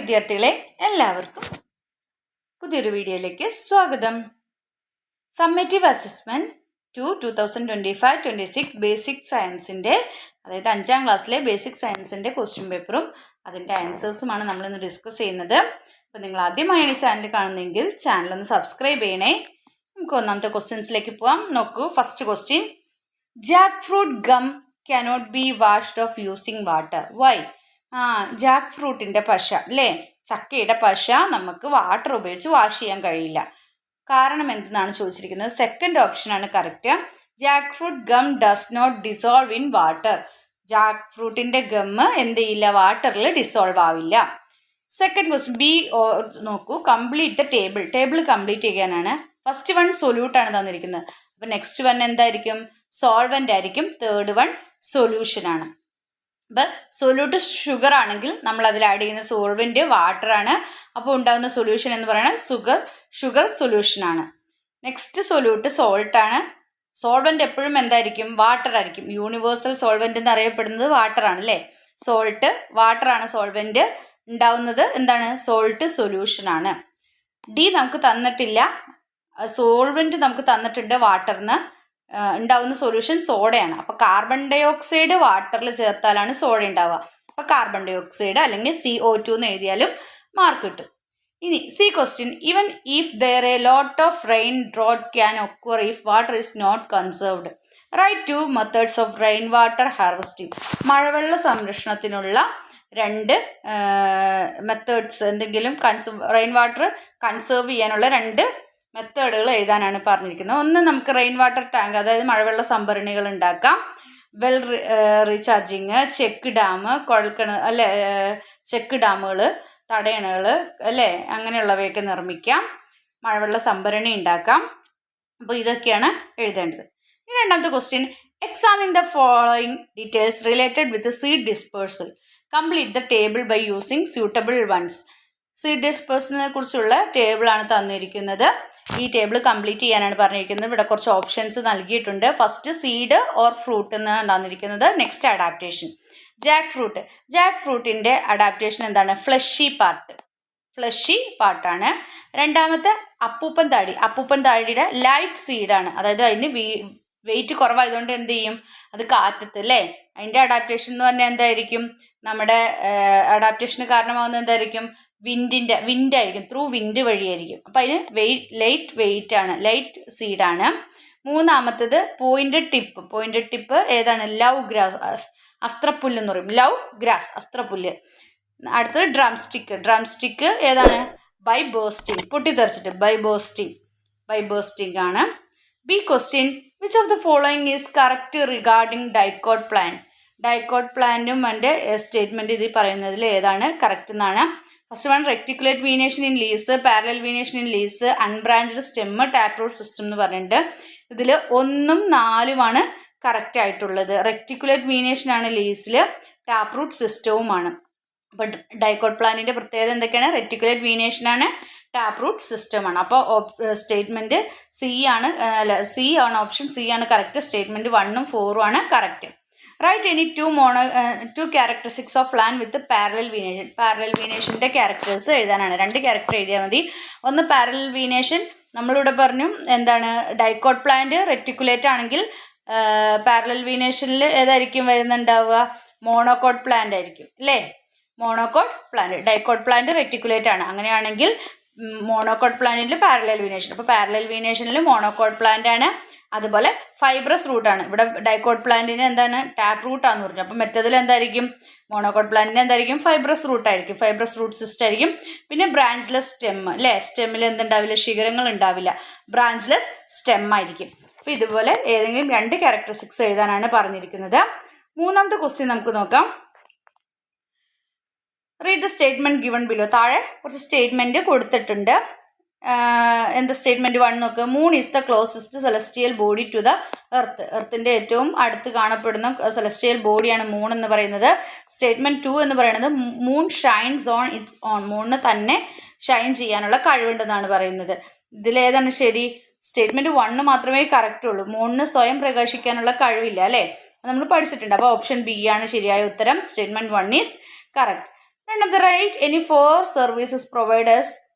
വിദ്യാർത്ഥികളെ എല്ലാവർക്കും പുതിയൊരു വീഡിയോയിലേക്ക് സ്വാഗതം. സമ്മേറ്റീവ് അസസ്മെൻറ്റ് 2025-26 ബേസിക് സയൻസിൻ്റെ, അതായത് 5ാം ക്ലാസ്സിലെ ബേസിക് സയൻസിൻ്റെ ക്വസ്റ്റ്യൻ പേപ്പറും അതിൻ്റെ ആൻസേഴ്സുമാണ് നമ്മളിന്ന് ഡിസ്കസ് ചെയ്യുന്നത്. അപ്പോൾ നിങ്ങൾ ആദ്യമായാണ് ഈ ചാനൽ കാണുന്നതെങ്കിൽ ചാനലൊന്ന് സബ്സ്ക്രൈബ് ചെയ്യണേ. നമുക്ക് ഒന്നാമത്തെ ക്വസ്റ്റ്യൻസിലേക്ക് പോകാം. നോക്കൂ, first question, jack fruit gum cannot be washed off using water. Why? Jack ഫ്രൂട്ടിൻ്റെ പശ അല്ലേ, ചക്കയുടെ പശ നമുക്ക് വാട്ടർ ഉപയോഗിച്ച് വാഷ് ചെയ്യാൻ കഴിയില്ല. കാരണം എന്തെന്നാണ് ചോദിച്ചിരിക്കുന്നത്. സെക്കൻഡ് ഓപ്ഷനാണ് correct. Jack fruit gum does not dissolve in water. Jack ഫ്രൂട്ടിൻ്റെ ഗമ്മ് എന്ത് ചെയ്യില്ല, വാട്ടറിൽ ഡിസോൾവ് ആവില്ല. Second question B. നോക്കൂ, കംപ്ലീറ്റ് ദ ടേബിൾ കംപ്ലീറ്റ് ചെയ്യാനാണ്. ഫസ്റ്റ് വൺ സൊല്യൂട്ടാണ് തന്നിരിക്കുന്നത്. അപ്പോൾ നെക്സ്റ്റ് വൺ എന്തായിരിക്കും, സോൾവൻ്റ് ആയിരിക്കും. തേർഡ് വൺ സൊല്യൂഷനാണ്. അപ്പം സൊല്യൂട്ട് ഷുഗർ ആണെങ്കിൽ നമ്മൾ അതിൽ ആഡ് ചെയ്യുന്ന സോൾവെൻറ്റ് വാട്ടറാണ്. അപ്പോൾ ഉണ്ടാകുന്ന സൊല്യൂഷൻ എന്ന് പറയുന്നത് ഷുഗർ സൊല്യൂഷനാണ്. നെക്സ്റ്റ് സൊല്യൂട്ട് സോൾട്ടാണ്. സോൾവെൻ്റ് എപ്പോഴും എന്തായിരിക്കും, വാട്ടർ ആയിരിക്കും. യൂണിവേഴ്സൽ സോൾവെൻ്റ് എന്ന് അറിയപ്പെടുന്നത് വാട്ടറാണ് അല്ലേ. സോൾട്ട് വാട്ടറാണ്, സോൾവെൻ്റ് ഉണ്ടാവുന്നത് എന്താണ്, സോൾട്ട് സൊല്യൂഷനാണ്. ഡി നമുക്ക് തന്നിട്ടില്ല. സോൾവെൻ്റ് നമുക്ക് തന്നിട്ടുണ്ട്, വാട്ടറിന് ഉണ്ടാവുന്ന സൊല്യൂഷൻ സോഡയാണ്. അപ്പോൾ കാർബൺ ഡൈ ഓക്സൈഡ് വാട്ടറിൽ ചേർത്താലാണ് സോഡ ഉണ്ടാവുക. അപ്പോൾ കാർബൺ ഡൈ ഓക്സൈഡ് അല്ലെങ്കിൽ CO2 എന്ന് എഴുതിയാലും മാർക്ക് കിട്ടും. ഇനി C question, even if there a lot of rain drought can occur if water is not conserved. Right 2 methods of rain water harvesting. മഴവെള്ള സംരക്ഷണത്തിനുള്ള 2 മെത്തേഡ്സ്, എന്തെങ്കിലും റെയിൻ വാട്ടർ കൺസേർവ് ചെയ്യാനുള്ള 2 മെത്തേഡുകൾ എഴുതാനാണ് പറഞ്ഞിരിക്കുന്നത്. ഒന്ന്, നമുക്ക് റെയിൻ വാട്ടർ ടാങ്ക്, അതായത് മഴവെള്ള സംഭരണികൾ ഉണ്ടാക്കാം. വെൽ റീചാർജിങ്, ചെക്ക് ഡാം, അല്ലെ ചെക്ക് ഡാമുകൾ, തടയണകൾ അല്ലേ, അങ്ങനെയുള്ളവയൊക്കെ നിർമ്മിക്കാം. മഴവെള്ള സംഭരണി ഉണ്ടാക്കാം. അപ്പോൾ ഇതൊക്കെയാണ് എഴുതേണ്ടത്. ഇനി രണ്ടാമത്തെ question, examine the following details related with seed dispersal. Complete the table by using suitable ones. Seed ഡിസ്പേഴ്സലിനെ കുറിച്ചുള്ള ടേബിളാണ് തന്നിരിക്കുന്നത്. ഈ ടേബിൾ കംപ്ലീറ്റ് ചെയ്യാനാണ് പറഞ്ഞിരിക്കുന്നത്. ഇവിടെ കുറച്ച് ഓപ്ഷൻസ് നൽകിയിട്ടുണ്ട്. ഫസ്റ്റ് സീഡ് ഓർ ഫ്രൂട്ട് എന്നാണ് തന്നിരിക്കുന്നത്. Next adaptation. ജാക്ക് ഫ്രൂട്ടിൻ്റെ അഡാപ്റ്റേഷൻ എന്താണ്, ഫ്ലഷി പാർട്ടാണ്. രണ്ടാമത്തെ അപ്പൂപ്പൻ താടിയുടെ ലൈറ്റ് സീഡാണ്. അതായത് അതിന് വെയിറ്റ് കുറവായതുകൊണ്ട് എന്ത് ചെയ്യും, അത് കാറ്റത്ത് അല്ലേ. അതിൻ്റെ അഡാപ്റ്റേഷൻ എന്ന് പറഞ്ഞാൽ എന്തായിരിക്കും, നമ്മുടെ അഡാപ്റ്റേഷന് കാരണമാകുന്നത് എന്തായിരിക്കും, വിൻഡായിരിക്കും. ത്രൂ വിൻഡ് വഴിയായിരിക്കും. അപ്പം അതിന് ലൈറ്റ് സീഡാണ്. മൂന്നാമത്തത് പോയിന്റഡ് ടിപ്പ് ഏതാണ്, ലവ് ഗ്രാസ്, അസ്ത്രപ്പുല്ല് എന്ന് പറയും. ലവ് ഗ്രാസ്, അസ്ത്രപ്പുല്ല്. അടുത്തത് ഡ്രം സ്റ്റിക്ക് ഏതാണ്, ബൈ ബേസ്റ്റിംഗ്, പൊട്ടിത്തെറിച്ചിട്ട് ബൈ ബേസ്റ്റിംഗ് ആണ്. B question, which of the following is correct regarding dicot പ്ലാന്റും എൻ്റെ സ്റ്റേറ്റ്മെൻറ്റ് ഇതിൽ പറയുന്നതിൽ ഏതാണ് കറക്റ്റ് എന്നാണ്. First one, reticulate venation in leaves, parallel venation in leaves, unbranched stem, tap root system എന്ന് പറഞ്ഞിട്ട് ഇതിൽ 1ഉം 4ഉമാണ് കറക്റ്റ് ആയിട്ടുള്ളത്. റെക്ടിക്കുലേറ്റ് വീനേഷൻ ആണ് ലീവ്സിൽ, ടാപ്പ് റൂട്ട് സിസ്റ്റവുമാണ്. അപ്പോൾ ഡൈക്കോട്ട് പ്ലാന്റിൻ്റെ പ്രത്യേകത എന്തൊക്കെയാണ്, റെക്ടിക്കുലേറ്റ് വീനേഷൻ ആണ്, ടാപ്പ് റൂട്ട് സിസ്റ്റമാണ്. അപ്പോൾ സ്റ്റേറ്റ്മെൻറ്റ് സി ആണ് ഓപ്ഷൻ സി ആണ് കറക്റ്റ്. സ്റ്റേറ്റ്മെൻറ്റ് 1ഉം 4ഉം ആണ് correct. Right any 2 characteristics of plant with parallel വീനേഷൻ്റെ ക്യാരക്ടേഴ്സ് എഴുതാനാണ്. 2 ക്യാരക്ടർ എഴുതിയാൽ മതി. ഒന്ന്, പാരലൽ വീനേഷൻ നമ്മളിവിടെ പറഞ്ഞു എന്താണ്, ഡൈക്കോട്ട് പ്ലാന്റ് റെറ്റിക്കുലേറ്റ് ആണെങ്കിൽ പാരലൽ വീനേഷനിൽ ഏതായിരിക്കും വരുന്നുണ്ടാവുക, മോണോക്കോട്ട് പ്ലാന്റ് ആയിരിക്കും അല്ലേ. Monocot plant, dicot plant reticulate ആണ്. അങ്ങനെയാണെങ്കിൽ മോണോക്കോട്ട് പ്ലാന്റിൽ പാരലൽ വീനേഷൻ. അപ്പോൾ പാരലൽ വീനേഷനിൽ മോണോക്കോട്ട് പ്ലാന്റ് ആണ്. അതുപോലെ ഫൈബ്രസ് റൂട്ടാണ്. ഇവിടെ ഡൈക്കോട്ട് പ്ലാന്റിന് എന്താണ്, ടാപ്പ് റൂട്ടാന്ന് പറഞ്ഞു. അപ്പോൾ മറ്റേതിൽ എന്തായിരിക്കും, മോണോക്കോട്ട് പ്ലാന്റിന് എന്തായിരിക്കും, ഫൈബ്രസ് റൂട്ടായിരിക്കും, ഫൈബ്രസ് റൂട്ട് സിസ്റ്റം ആയിരിക്കും. പിന്നെ ബ്രാഞ്ച്ലെസ് സ്റ്റെം അല്ലേ, സ്റ്റെമ്മിൽ എന്തുണ്ടാവില്ല, ശിഖരങ്ങൾ ഉണ്ടാവില്ല, ബ്രാഞ്ച്ലെസ് സ്റ്റെം ആയിരിക്കും. അപ്പോൾ ഇതുപോലെ ഏതെങ്കിലും 2 ക്യാരക്ടറിസ്റ്റിക്സ് എഴുതാനാണ് പറഞ്ഞിരിക്കുന്നത്. മൂന്നാമത്തെ ക്വസ്റ്റ്യൻ നമുക്ക് നോക്കാം. Read the statement given below. താഴെ കുറച്ച് സ്റ്റേറ്റ്മെൻറ്റ് കൊടുത്തിട്ടുണ്ട്. എന്താ സ്റ്റേറ്റ്മെൻറ്റ് 1 നോക്കുക. Moon is the closest celestial body to the എർത്തിൻ്റെ ഏറ്റവും അടുത്ത് കാണപ്പെടുന്ന സെലസ്റ്റിയൽ ബോഡിയാണ് മൂൺ എന്ന് പറയുന്നത്. സ്റ്റേറ്റ്മെൻറ്റ് 2 എന്ന് പറയുന്നത് moon shines on its own. മൂണിന് തന്നെ ഷൈൻ ചെയ്യാനുള്ള കഴിവുണ്ടെന്നാണ് പറയുന്നത്. ഇതിലേതാണ് ശരി, സ്റ്റേറ്റ്മെൻറ്റ് 1 മാത്രമേ കറക്റ്റ് ഉള്ളൂ. മൂണിന് സ്വയം പ്രകാശിക്കാനുള്ള കഴിവില്ല അല്ലേ, നമ്മൾ പഠിച്ചിട്ടുണ്ട്. അപ്പോൾ ഓപ്ഷൻ ബി ആണ് ശരിയായ ഉത്തരം. Statement 1 is correct. None of the right any 4 services providers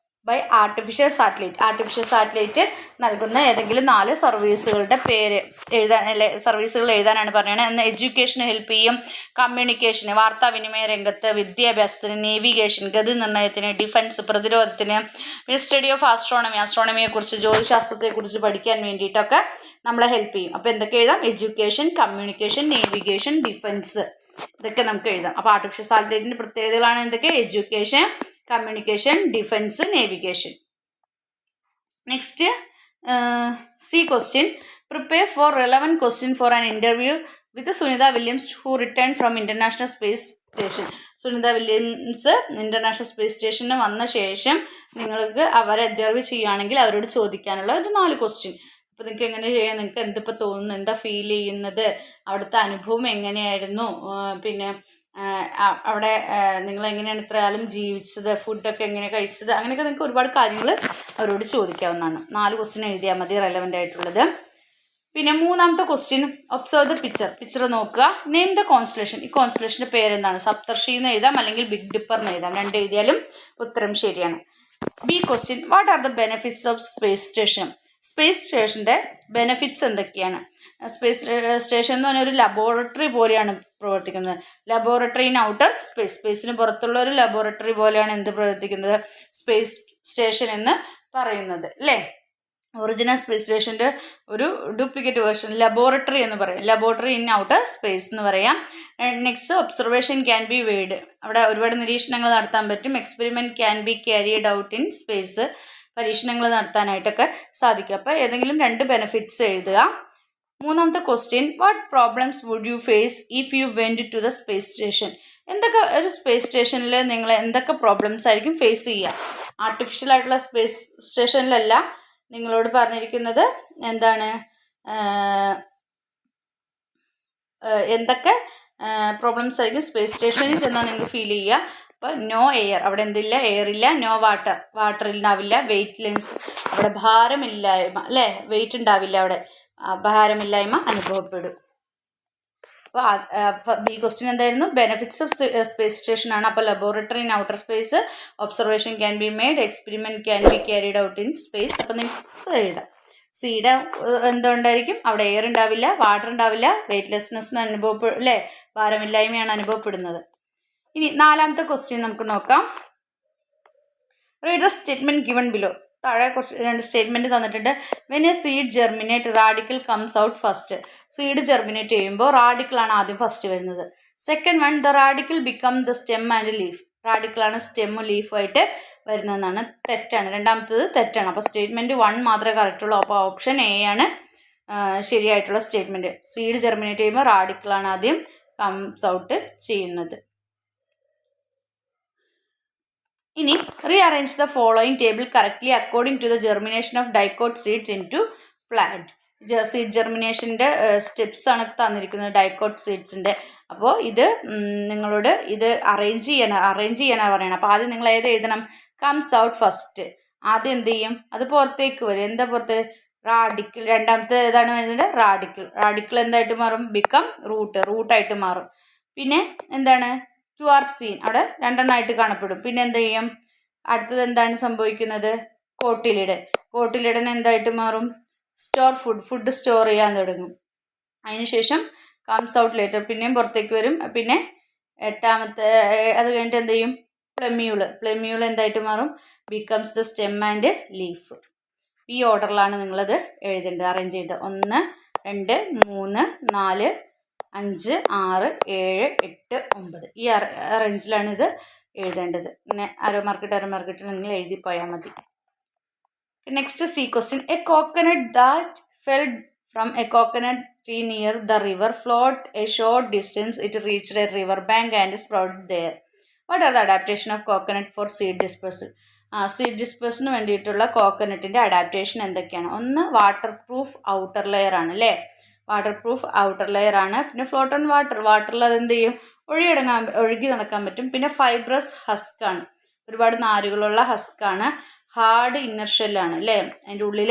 by artificial satellite നൽകുന്ന ഏതെങ്കിലും 4 സർവീസുകളുടെ പേര് എഴുതാൻ അല്ലെ സർവീസുകൾ എഴുതാനാണ് പറയുന്നത്. എന്ന് എഡ്യൂക്കേഷന് ഹെൽപ്പ് ചെയ്യും, കമ്മ്യൂണിക്കേഷന് വാർത്താവിനിമയ രംഗത്ത്, വിദ്യാഭ്യാസത്തിന്, നേവിഗേഷൻ ഗതി നിർണ്ണയത്തിന്, ഡിഫൻസ് പ്രതിരോധത്തിന്, പിന്നെ സ്റ്റഡി ഓഫ് ആസ്ട്രോണമിയെക്കുറിച്ച് ജ്യോതിശാസ്ത്രത്തെക്കുറിച്ച് പഠിക്കാൻ വേണ്ടിയിട്ടൊക്കെ നമ്മളെ ഹെൽപ്പ് ചെയ്യും. അപ്പോൾ എന്തൊക്കെ എഴുതാം? എഡ്യൂക്കേഷൻ, കമ്മ്യൂണിക്കേഷൻ, നേവിഗേഷൻ, ഡിഫൻസ്, ഇതൊക്കെ നമുക്ക് എഴുതാം. അപ്പോൾ ആർട്ടിഫിഷ്യൽ സാറ്റലൈറ്റിൻ്റെ പ്രത്യേകതകളാണ് എന്തൊക്കെ? Education, communication, defence, navigation. Next C question. Prepare for relevant question for an interview with Sunita Williams who return from International Space Station. Sunita Williams International Space സ്റ്റേഷന് വന്ന ശേഷം നിങ്ങൾക്ക് അവരെ ഇൻ്റർവ്യൂ ചെയ്യുകയാണെങ്കിൽ അവരോട് ചോദിക്കാനുള്ള ഒരു 4 ക്വസ്റ്റ്യൻ. അപ്പോൾ നിങ്ങൾക്ക് എങ്ങനെ ചെയ്യാം? നിങ്ങൾക്ക് എന്തിപ്പോൾ തോന്നുന്നു? എന്താ ഫീൽ ചെയ്യുന്നത്? അവിടുത്തെ അനുഭവം എങ്ങനെയായിരുന്നു? പിന്നെ അവിടെ നിങ്ങൾ എങ്ങനെയാണ് ഇത്ര കാലം ജീവിച്ചത്? ഫുഡൊക്കെ എങ്ങനെ കഴിച്ചത്? അങ്ങനെയൊക്കെ നിങ്ങൾക്ക് ഒരുപാട് കാര്യങ്ങൾ അവരോട് ചോദിക്കാവുന്നതാണ്. 4 ക്വസ്റ്റ്യൻ എഴുതിയാൽ മതി റെലവൻ്റ് ആയിട്ടുള്ളത്. പിന്നെ 3ാമത്തെ ക്വസ്റ്റ്യൻ, ഒബ്സർവ് ദ പിക്ചർ നോക്കുക. Name the constellation. ഈ കോൺസ്റ്റലേഷൻ്റെ പേരെന്താണ്? സപ്തർഷി എന്ന് എഴുതാം, അല്ലെങ്കിൽ ബിഗ് ഡിപ്പർ എന്ന് എഴുതാം. 2 എഴുതിയാലും ഉത്തരം ശരിയാണ്. B question, what are the benefits of space station. Space സ്റ്റേഷൻ്റെ ബെനിഫിറ്റ്സ് എന്തൊക്കെയാണ്? സ്പേസ് സ്റ്റേഷൻ എന്ന് പറഞ്ഞാൽ ഒരു ലബോറട്ടറി പോലെയാണ് പ്രവർത്തിക്കുന്നത്. ലബോറട്ടറി ഇൻ ഔട്ടർ സ്പേസ്, സ്പേസിന് പുറത്തുള്ള ഒരു ലബോറട്ടറി പോലെയാണ് എന്ത് പ്രവർത്തിക്കുന്നത്? സ്പേസ് സ്റ്റേഷൻ എന്ന് പറയുന്നത് അല്ലേ? ഒറിജിനൽ സ്പേസ് സ്റ്റേഷൻ്റെ ഒരു ഡ്യൂപ്ലിക്കേറ്റ് വേർഷൻ ലബോറട്ടറി എന്ന് പറയും. ലബോറട്ടറി ഇൻ ഔട്ടർ സ്പേസ് എന്ന് പറയാം. Next, observation can be weighed. അവിടെ ഒരുപാട് നിരീക്ഷണങ്ങൾ നടത്താൻ പറ്റും. Experiment can be carried out in space. പരീക്ഷണങ്ങൾ നടത്താനായിട്ടൊക്കെ സാധിക്കും. അപ്പോൾ ഏതെങ്കിലും 2 ബെനിഫിറ്റ്സ് എഴുതുക. 3ാമത്തെ question, what problems would you face if you went to the space station. എന്തൊക്കെ ഒരു സ്പേസ് സ്റ്റേഷനിൽ നിങ്ങൾ എന്തൊക്കെ പ്രോബ്ലംസ് ആയിരിക്കും ഫേസ് ചെയ്യുക? ആർട്ടിഫിഷ്യൽ ആയിട്ടുള്ള സ്പേസ് സ്റ്റേഷനിലല്ല നിങ്ങളോട് പറഞ്ഞിരിക്കുന്നത് എന്താണ്, എന്തൊക്കെ പ്രോബ്ലംസ് ആയിരിക്കും സ്പേസ് സ്റ്റേഷനിൽ ചെന്നാൽ നിങ്ങൾ ഫീൽ ചെയ്യുക. അപ്പോൾ നോ എയർ, അവിടെ എന്തില്ല? എയർ ഇല്ല. നോ വാട്ടർ ഉണ്ടാവില്ല. വെയ്റ്റ്ലെസ്, അവിടെ ഭാരമില്ലായ്മ അല്ലേ? വെയിറ്റ് ഉണ്ടാവില്ല, അവിടെ ഭാരമില്ലായ്മ അനുഭവപ്പെടും. അപ്പോൾ ബി ക്വസ്റ്റ്യൻ എന്തായിരുന്നു? ബെനിഫിറ്റ്സ് ഓഫ് സ്പേസ് സ്റ്റേഷൻ ആണ്. അപ്പോൾ laboratory in outer space, observation can be made, experiment can be carried out in space. അപ്പോൾ നിങ്ങൾക്ക് അത് എഴുതാം. സിയുടെ എന്തുകൊണ്ടായിരിക്കും? അവിടെ എയർ ഉണ്ടാവില്ല, വാട്ടർ ഉണ്ടാവില്ല, വെയ്റ്റ്ലെസ്നെസ് അല്ലേ? ഭാരമില്ലായ്മയാണ് അനുഭവപ്പെടുന്നത്. ഇനി 4ാമത്തെ ക്വസ്റ്റ്യൻ നമുക്ക് നോക്കാം. Read the statement given below. താഴെ കുറച്ച് 2 സ്റ്റേറ്റ്മെൻറ്റ് തന്നിട്ടുണ്ട്. When a seed germinate radical comes out first. Seed germinate ചെയ്യുമ്പോൾ റാഡിക്കലാണ് ആദ്യം ഫസ്റ്റ് വരുന്നത്. Second one, the radical become the stem and leaf. റാഡിക്കലാണ് സ്റ്റെമ്മും ലീഫുമായിട്ട് വരുന്നതെന്നാണ്. തെറ്റാണ്. 2ാമത്തത് തെറ്റാണ്. അപ്പോൾ സ്റ്റേറ്റ്മെൻറ്റ് 1 മാത്രമേ കറക്റ്റുള്ളൂ. അപ്പോൾ ഓപ്ഷൻ എ ആണ് ശരിയായിട്ടുള്ള സ്റ്റേറ്റ്മെൻറ്റ്. സീഡ് ജെർമിനേറ്റ് ചെയ്യുമ്പോൾ റാഡിക്കലാണ് ആദ്യം കംസ് ഔട്ട് ചെയ്യുന്നത്. ഇനി rearrange the following table correctly according to the germination of dicot seeds in to plant. Seed ജെർമിനേഷൻ്റെ സ്റ്റെപ്സ് ആണ് തന്നിരിക്കുന്നത് ഡൈക്കോട്ട് സീഡ്സിൻ്റെ. അപ്പോൾ ഇത് നിങ്ങളോട് ഇത് അറേഞ്ച് ചെയ്യാനാണ് പറയണം. അപ്പോൾ ആദ്യം നിങ്ങൾ ഏത് എഴുതണം? Comes out first. ആദ്യം എന്ത് ചെയ്യും? അത് പുറത്തേക്ക് വരും. എന്താ പുറത്ത്? റാഡിക്കൽ. 2ാമത്തെ ഏതാണ് വരുന്നത്? റാഡിക്കൽ എന്തായിട്ട് മാറും? ബിക്കം റൂട്ടായിട്ട് മാറും. പിന്നെ എന്താണ്? ടു ആർ സീൻ, അവിടെ 2 എണ്ണമായിട്ട് കാണപ്പെടും. പിന്നെ എന്ത് ചെയ്യും? അടുത്തത് എന്താണ് സംഭവിക്കുന്നത്? കോട്ടിലിടൻ എന്തായിട്ട് മാറും? സ്റ്റോർ ഫുഡ് സ്റ്റോർ ചെയ്യാൻ തുടങ്ങും. അതിനുശേഷം കംസ് ഔട്ട് ലേറ്റർ, പിന്നെയും പുറത്തേക്ക് വരും. പിന്നെ 8ാമത്തെ അത് കഴിഞ്ഞിട്ട് എന്ത് ചെയ്യും? പ്ലെമ്യൂൾ എന്തായിട്ട് മാറും? Becomes the stem and leaf. ഈ ഓർഡറിലാണ് നിങ്ങളത് എഴുതേണ്ടത്, അറേഞ്ച് ചെയ്തത്. 1 2 3 4 5 6 7 8 9 ഈ അറേഞ്ചിലാണ് ഇത് എഴുതേണ്ടത്. ഇങ്ങനെ അര മാർക്കിട്ട് നിങ്ങൾ എഴുതി പോയാൽ മതി. Next C question. A coconut that fell from a coconut tree near the river float a short distance. It reached a river bank and sprouted there. What are the adaptation of coconut for seed dispersal. Seed ഡിസ്പേഴ്സിന് വേണ്ടിയിട്ടുള്ള കോക്കനട്ടിൻ്റെ adaptation എന്തൊക്കെയാണ്? ഒന്ന് water proof outer layer ആണ് അല്ലേ? Water proof outer layer ആണ്. പിന്നെ float on വാട്ടറിൽ അതെന്ത് ചെയ്യും? ഒഴുകി നടക്കാൻ പറ്റും. പിന്നെ ഫൈബ്രസ് ഹസ്ക് ആണ്, ഒരുപാട് നാരുകളുള്ള ഹസ്ക് ആണ്. ഹാർഡ് ഇന്നർ ഷെല്ലാണ് അല്ലേ? അതിൻ്റെ ഉള്ളിൽ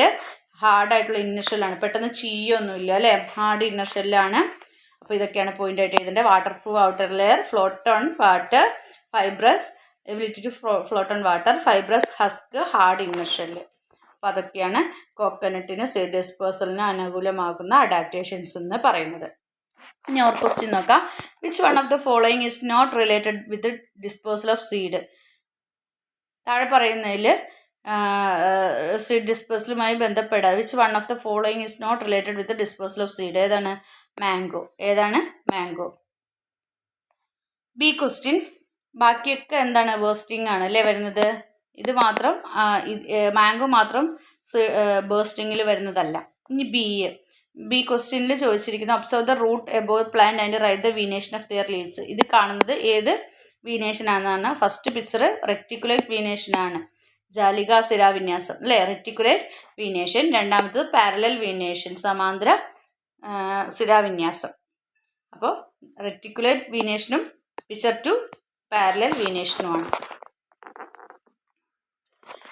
ഹാർഡായിട്ടുള്ള ഇന്നർ ഷെല്ലാണ്, പെട്ടെന്ന് ചീയൊന്നുമില്ല അല്ലേ? ഹാർഡ് ഇന്നർ ഷെല്ലാണ്. അപ്പോൾ ഇതൊക്കെയാണ് പോയിൻ്റായിട്ട് എഴുതേണ്ടത്. Water proof outer layer, float on water, fibrous ability to float on water, fibrous husk, hard inner shell. അപ്പോൾ അതൊക്കെയാണ് കോക്കനട്ടിന് സീഡ് ഡിസ്പേഴ്സലിന് അനുകൂലമാകുന്ന അഡാപ്റ്റേഷൻസ് എന്ന് പറയുന്നത്. ഇനി ഓർ ക്വസ്റ്റ്യൻ നോക്കാം. Which one of the following is not related with dispersal of seed? താഴെ പറയുന്നതിൽ seed ഡിസ്പേഴ്സലുമായി ബന്ധപ്പെടാതെ which one of the following is not related with dispersal of seed? ഏതാണ്? മാംഗോ. ഏതാണ്? മാംഗോ. B question. ബാക്കിയൊക്കെ എന്താണ്? Bursting ആണ് അല്ലേ വരുന്നത്. ഇത് മാത്രം മാംഗോ മാത്രം ബേസ്റ്റിങ്ങിൽ വരുന്നതല്ല. ഇനി ബി ക്വസ്റ്റ്യനിൽ ചോദിച്ചിരിക്കുന്ന observe the root above plant and write the venation of their leaves. ഇത് കാണുന്നത് ഏത് വീനേഷൻ ആണെന്നാണ്. ഫസ്റ്റ് പിക്ചർ റെറ്റിക്കുലേറ്റ് വീനേഷൻ ആണ്, ജാലിക സിരാവിന്യാസം അല്ലേ, റെറ്റിക്കുലേറ്റ് വീനേഷൻ. രണ്ടാമത്തത് പാരലൽ വീനേഷൻ, സമാന്തര സിരാവിന്യാസം. അപ്പോൾ റെറ്റിക്കുലേറ്റ് വീനേഷനും പിക്ചർ 2 പാരലൽ വീനേഷനുമാണ്.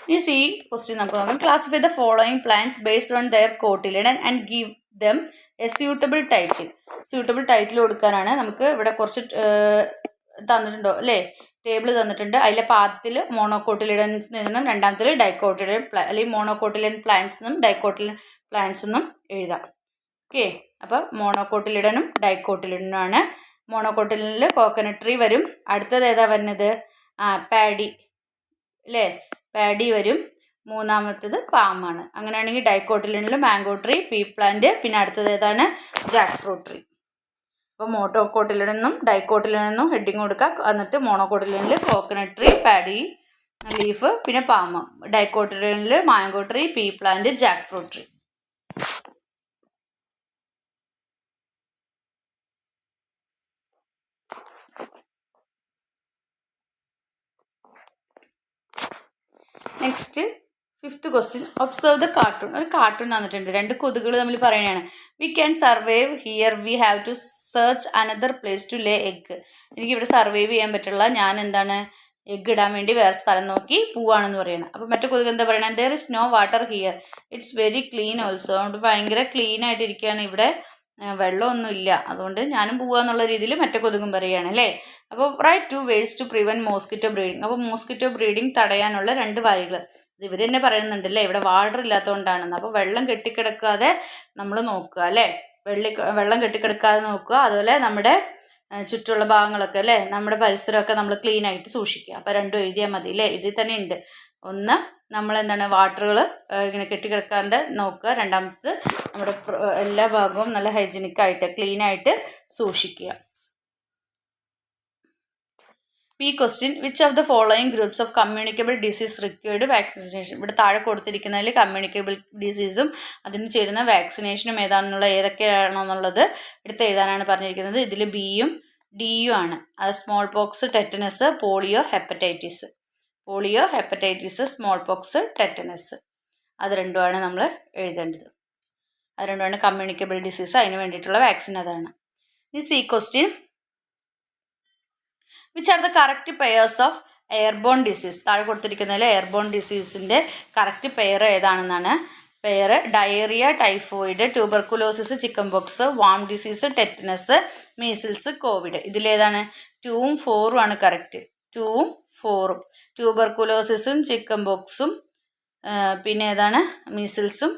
ഇനി സി ക്വസ്റ്റ്യൻ നമുക്ക് നോക്കാം. Classify the following plants based on their cotyledon and give them a suitable title. Suitable title കൊടുക്കാനാണ്. നമുക്ക് ഇവിടെ കുറച്ച് തന്നിട്ടുണ്ടോ അല്ലേ, ടേബിൾ തന്നിട്ടുണ്ട്. അതിലെ പാത്തിൽ മോണോകോട്ടിലിഡൻസ് നിന്നും രണ്ടാമത്തിൽ ഡൈക്കോട്ടിലിഡൻ അല്ലെങ്കിൽ മോണോകോട്ടിലിഡൻ പ്ലാന്റ്സ് നിന്നും ഡൈക്കോട്ടിലിഡൻ പ്ലാന്റ്സ് നിന്നും എഴുതാം. ഓക്കെ, അപ്പോൾ മോണോകോട്ടിലിഡനും ഡൈക്കോട്ടിലിഡനുമാണ്. മോണോകോട്ടിലിനിൽ കോക്കനട്ട് ട്രീ വരും. അടുത്തത് ഏതാ വരുന്നത്? പാഡി അല്ലേ, പാഡി വരും. മൂന്നാമത്തേത് പാമാണ്. അങ്ങനെയാണെങ്കിൽ ഡൈക്കോട്ടിലിനിൽ മാംഗോ ട്രീ, പീ പ്ലാന്റ്, പിന്നെ അടുത്തത് ഏതാണ്? Jack fruit tree. അപ്പോൾ മോണോകോട്ടിലിഡനും ഡൈക്കോട്ടിലിഡനും ഹെഡിങ് കൊടുക്കുക. എന്നിട്ട് മോണോകോട്ടിലിനിൽ കോക്കനട്ട് ട്രീ, പാഡി ലീഫ്, പിന്നെ പാമ്. ഡൈക്കോട്ടിലിനിൽ mango tree, pea plant, jack fruit tree. Next 5th question. Observe the cartoon. ഒരു കാർട്ടൂൺ തന്നിട്ടുണ്ട്. 2 കൊതുകുകൾ തമ്മിൽ പറയുകയാണ്. We can survive here, we have to search another place to lay egg. എനിക്കിവിടെ survive ചെയ്യാൻ പറ്റുള്ള, ഞാൻ എന്താണ് എഗ് ഇടാൻ വേണ്ടി വേറെ സ്ഥലം നോക്കി പോവാണെന്ന് പറയണം. അപ്പോൾ മറ്റേ കൊതുക് എന്താ പറയണത്? There is no water here, it's very clean also. അതുകൊണ്ട് ഭയങ്കര ക്ലീൻ ആയിട്ടിരിക്കുകയാണ് ഇവിടെ, വെള്ളമൊന്നുമില്ല, അതുകൊണ്ട് ഞാനും പോവാന്നുള്ള രീതിയിൽ മറ്റേ കൊതുകും പറയുകയാണ് അല്ലേ. അപ്പോൾ right 2 ways to prevent mosquito breeding. അപ്പോൾ മോസ്കിറ്റോ ബ്രീഡിങ് തടയാനുള്ള 2 വഴികൾ ഇവർ തന്നെ പറയുന്നുണ്ടല്ലേ, ഇവിടെ വാട്ടർ ഇല്ലാത്തതുകൊണ്ടാണെന്ന്. അപ്പോൾ വെള്ളം കെട്ടിക്കിടക്കാതെ നമ്മൾ നോക്കുക അല്ലേ, വെള്ളം കെട്ടിക്കിടക്കാതെ നോക്കുക. അതുപോലെ നമ്മുടെ ചുറ്റുള്ള ഭാഗങ്ങളൊക്കെ അല്ലേ, നമ്മുടെ പരിസരമൊക്കെ നമ്മൾ ക്ലീൻ ആയിട്ട് സൂക്ഷിക്കുക. അപ്പോൾ 2 എഴുതിയാൽ മതി അല്ലേ. ഇതിൽ തന്നെ ഉണ്ട്. ഒന്ന്, നമ്മളെന്താണ് വാട്ടറുകൾ ഇങ്ങനെ കെട്ടിക്കിടക്കാണ്ട് നോക്കുക. രണ്ടാമത് നമ്മുടെ എല്ലാ ഭാഗവും നല്ല ഹൈജീനിക്കായിട്ട് ക്ലീൻ ആയിട്ട് സൂക്ഷിക്കുക. B question. Which of the following groups of communicable disease required vaccination? ഇവിടെ താഴെ കൊടുത്തിരിക്കുന്നതിൽ കമ്മ്യൂണിക്കബിൾ ഡിസീസും അതിന് ചേരുന്ന വാക്സിനേഷനും ഏതാണെന്നുള്ളത് എടുത്ത് എഴുതാനാണ് പറഞ്ഞിരിക്കുന്നത്. ഇതിൽ ബിയും ഡിയും ആണ്. അത് small pox, tetanus, polio, hepatitis. Polio, hepatitis, small pox, tetanus. അത് രണ്ടുമാണ് നമ്മൾ എഴുതേണ്ടത്. അത് രണ്ടുമാണ് കമ്മ്യൂണിക്കബിൾ ഡിസീസ്. അതിന് വേണ്ടിയിട്ടുള്ള വാക്സിൻ അതാണ്. ഈ C question. Which are the correct pairs of airborne disease? താഴെ കൊടുത്തിരിക്കുന്നതിൽ എയർബോൺ ഡിസീസിൻ്റെ കറക്റ്റ് പെയർ ഏതാണെന്നാണ്. Pair diarrhoea, typhoid, tuberculosis, chicken pox, worm disease, tetanus, measles, COVID. ഇതിലേതാണ്? 2ഉം 4ഉം ആണ് കറക്റ്റ്. 2ഉം 4ഉം. ട്യൂബർക്കുലോസിസും ചിക്കൻ ബോക്സും പിന്നെ ഏതാണ്? മീസിൽസും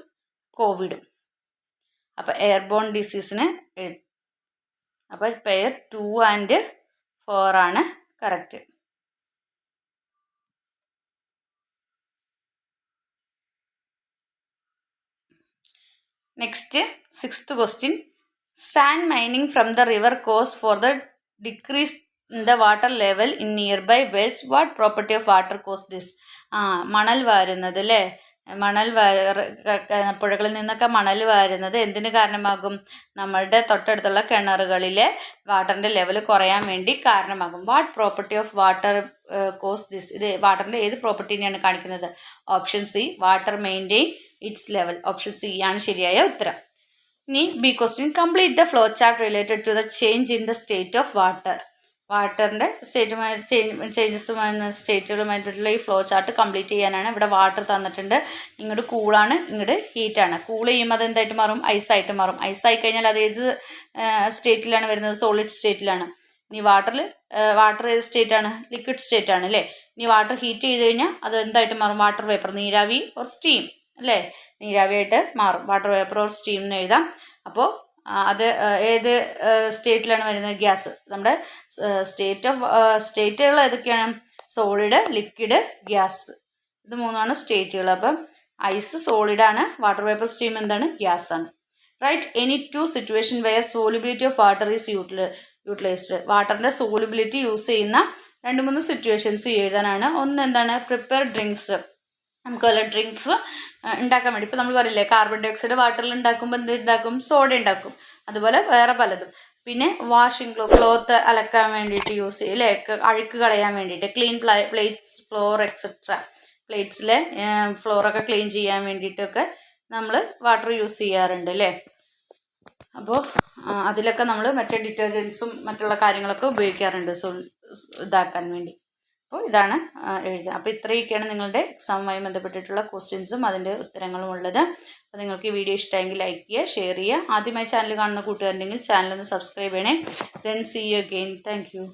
കോവിഡും. അപ്പോൾ എയർബോൺ ഡിസീസിന് അപ്പോൾ പെയർ 2 ആൻഡ് 4 ആണ് correct. Next 6th question. Sand mining from the river cause for the decrease in the water level in nearby wells. What property of water cause this? മണൽ വാരുന്നത് അല്ലേ, മണൽ പുഴകളിൽ നിന്നൊക്കെ മണൽ വാരുന്നത് എന്തിന് കാരണമാകും? നമ്മളുടെ തൊട്ടടുത്തുള്ള കിണറുകളിലെ വാട്ടറിൻ്റെ ലെവൽ കുറയാൻ വേണ്ടി കാരണമാകും. What property of water cause this? ഇത് വാട്ടറിൻ്റെ ഏത് പ്രോപ്പർട്ടീനെയാണ് കാണിക്കുന്നത്? Option C, water maintain its level. Option C ആണ് ശരിയായ ഉത്തരം. ഇനി B question. Complete the flow chart related to the change in the state of water. വാട്ടറിൻ്റെ സ്റ്റേറ്റുകളുമായിട്ടുള്ള ഈ ഫ്ലോ ചാർട്ട് കംപ്ലീറ്റ് ചെയ്യാനാണ്. ഇവിടെ വാട്ടർ തന്നിട്ടുണ്ട്. ഇങ്ങോട്ട് കൂളാണ്, ഇങ്ങോട്ട് ഹീറ്റാണ്. കൂൾ ചെയ്യുമ്പോൾ അത് എന്തായിട്ട് മാറും? ഐസായിട്ട് മാറും. ഐസായി കഴിഞ്ഞാൽ അത് ഏത് സ്റ്റേറ്റിലാണ് വരുന്നത്? സോളിഡ് സ്റ്റേറ്റിലാണ്. ഇനി വാട്ടർ ഏത് സ്റ്റേറ്റാണ്? ലിക്വിഡ് സ്റ്റേറ്റ് ആണ് അല്ലേ. ഇനി വാട്ടർ ഹീറ്റ് ചെയ്ത് കഴിഞ്ഞാൽ അത് എന്തായിട്ട് മാറും? വാട്ടർ വേപ്പർ, നീരാവി ഓർ സ്റ്റീം അല്ലേ, നീരാവിയായിട്ട് മാറും. വാട്ടർ വേപ്പർ ഓർ സ്റ്റീം എന്ന് എഴുതാം. അപ്പോൾ അത് ഏത് സ്റ്റേറ്റിലാണ് വരുന്നത്? ഗ്യാസ്. നമ്മുടെ സ്റ്റേറ്റുകൾ ഏതൊക്കെയാണ്? Solid, liquid, gas. ഇത് മൂന്നാണ് സ്റ്റേറ്റുകൾ. അപ്പം ഐസ് സോളിഡാണ്, വാട്ടർ വേപ്പർ സ്റ്റീം എന്താണ്? ഗ്യാസ് ആണ്. Right any two situation where solubility of water is utilised. വാട്ടറിൻ്റെ സോലിബിലിറ്റി യൂസ് ചെയ്യുന്ന 2-3 സിറ്റുവേഷൻസ് എഴുതാനാണ്. ഒന്ന് എന്താണ്? Prepare drinks. നമുക്ക് വല്ല ഡ്രിങ്ക്സ് ഉണ്ടാക്കാൻ വേണ്ടി, ഇപ്പോൾ നമ്മൾ പറയില്ലേ കാർബൺ ഡൈ ഓക്സൈഡ് വാട്ടറിൽ ഉണ്ടാക്കുമ്പോൾ ഉണ്ടാക്കും? സോഡ ഉണ്ടാക്കും. അതുപോലെ വേറെ പലതും. പിന്നെ വാഷിംഗ് ക്ലോത്ത് അലക്കാൻ വേണ്ടിയിട്ട് യൂസ് ചെയ്യും അല്ലേ, അഴുക്ക് കളയാൻ വേണ്ടിയിട്ട്. Clean plates, floor etcetera. പ്ലേറ്റ്സിലെ ഫ്ലോറൊക്കെ ക്ലീൻ ചെയ്യാൻ വേണ്ടിയിട്ടൊക്കെ നമ്മൾ വാട്ടർ യൂസ് ചെയ്യാറുണ്ട് അല്ലേ. അപ്പോൾ അതിലൊക്കെ നമ്മൾ മറ്റേ ഡിറ്റർജൻസും മറ്റുള്ള കാര്യങ്ങളൊക്കെ ഉപയോഗിക്കാറുണ്ട് ഇതാക്കാൻ വേണ്ടി. അപ്പോൾ ഇതാണ് എഴുതുക. അപ്പോൾ ഇത്രയൊക്കെയാണ് നിങ്ങളുടെ എക്സാമുമായി ബന്ധപ്പെട്ടിട്ടുള്ള ക്വസ്റ്റ്യൻസും അതിൻ്റെ ഉത്തരങ്ങളും ഉള്ളത്. അപ്പോൾ നിങ്ങൾക്ക് ഈ വീഡിയോ ഇഷ്ടമെങ്കിൽ ലൈക്ക് ചെയ്യുക, ഷെയർ ചെയ്യുക. ആദ്യമായി ചാനൽ കാണുന്ന കൂട്ടുകാരുണ്ടെങ്കിൽ ചാനലൊന്ന് സബ്സ്ക്രൈബ് ചെയ്യണേ. Then see you again. Thank U.